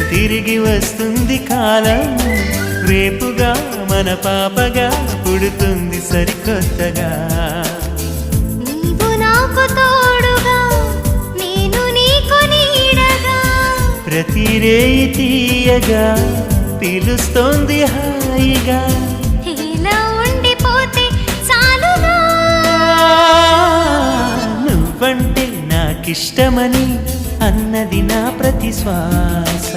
తిరిగి వస్తుంది కాలం రేపుగా మన పాపగా పుడుతుంది సరికొత్తగా నీవు నాకు తోడుగా నేను నీకు నీడగా ప్రతి రేయి తీయగా పిలుస్తోంది హాయిగా ఇలా ఉండిపోతే చాలుగా నువ్వంటే నాకిష్టమని అన్నది నా ప్రతి శ్వాస